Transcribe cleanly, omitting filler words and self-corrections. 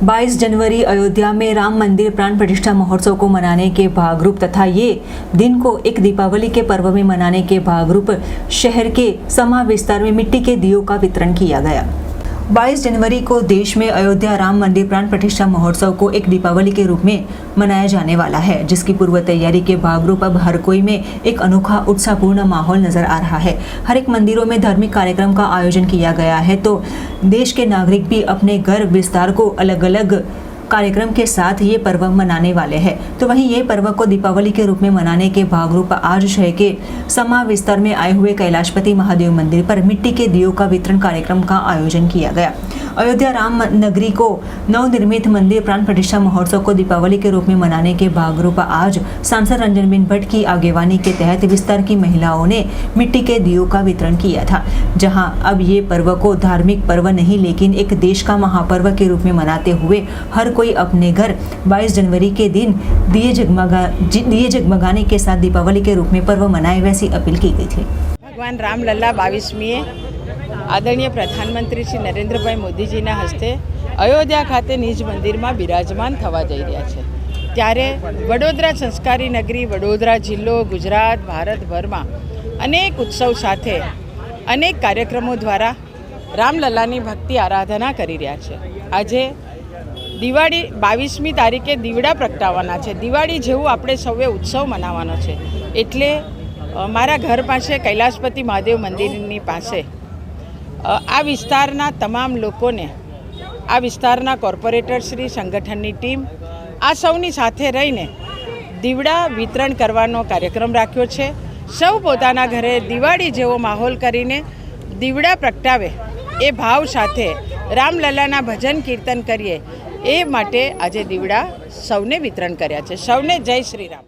22 जनवरी अयोध्या में राम मंदिर प्राण प्रतिष्ठा महोत्सव को मनाने के भागरूप तथा ये दिन को एक दीपावली के पर्व में मनाने के भागरूप शहर के समा विस्तार में मिट्टी के दियों का वितरण किया गया। 22 जनवरी को देश में अयोध्या राम मंदिर प्राण प्रतिष्ठा महोत्सव को एक दीपावली के रूप में मनाया जाने वाला है, जिसकी पूर्व तैयारी के भागरूप अब हर कोई में एक अनोखा उत्साहपूर्ण माहौल नजर आ रहा है। हर एक मंदिरों में धार्मिक कार्यक्रम का आयोजन किया गया है, तो देश के नागरिक भी अपने घर विस्तार को अलग अलग कार्यक्रम के साथ ये पर्व मनाने वाले हैं। तो वहीं ये पर्व को दीपावली के रूप में मनाने के भागरूप आज शहर के समा विस्तार में आए हुए कैलाशपति महादेव मंदिर पर मिट्टी के दियों का वितरण कार्यक्रम का आयोजन किया गया। अयोध्या राम नगरी को नवनिर्मित मंदिर प्राण प्रतिष्ठा महोत्सव को दीपावली के रूप में मनाने के भागरूप आज सांसद रंजनबेन भट्ट की आगेवानी के तहत विस्तार की महिलाओं ने मिट्टी के दियों का वितरण किया था। जहां अब ये पर्व को धार्मिक पर्व नहीं लेकिन एक देश का महापर्व के रूप में मनाते हुए हर कोई अपने घर 22 जनवरी के दिन दिए जगमगाने के साथ दीपावली के रूप में पर्व मनाए, वैसी अपील की गई थी। भगवान रामलला 22મીએ आदरणीय प्रधानमंत्री श्री नरेंद्रभाई मोदीजीના હસ્તે અયોધ્યા ખાતે નિજ મંદિરમાં બિરાજમાન થવા જઈ રહ્યા છે। ત્યારે વડોદરા સંસ્કારી નગરી, વડોદરા જિલ્લો, ગુજરાત, ભારતભરમાં અનેક ઉત્સવ સાથે અનેક કાર્યક્રમો દ્વારા રામલલ્લાની ભક્તિ આરાધના કરી રહ્યા છે। આજે દિવાળી 22મી તારીખે દીવડા પ્રગટાવવાના છે। દિવાળી જેવું આપણે સૌએ ઉત્સવ મનાવવાનો છે। એટલે મારા ઘર પાસે કૈલાશપતિ મહાદેવ મંદિરની પાસે આ વિસ્તારના તમામ લોકોને, આ વિસ્તારના કોર્પોરેટરશ્રી, સંગઠનની ટીમ, આ સૌની સાથે રહીને દીવડા વિતરણ કરવાનો કાર્યક્રમ રાખ્યો છે। સૌ પોતાના ઘરે દિવાળી જેવો માહોલ કરીને દીવડા પ્રગટાવે એ ભાવ સાથે રામલલ્લાના ભજન કીર્તન કરીએ એ માટે આજે દીવડા સૌને વિતરણ કર્યા છે। સૌને જય શ્રી રામ।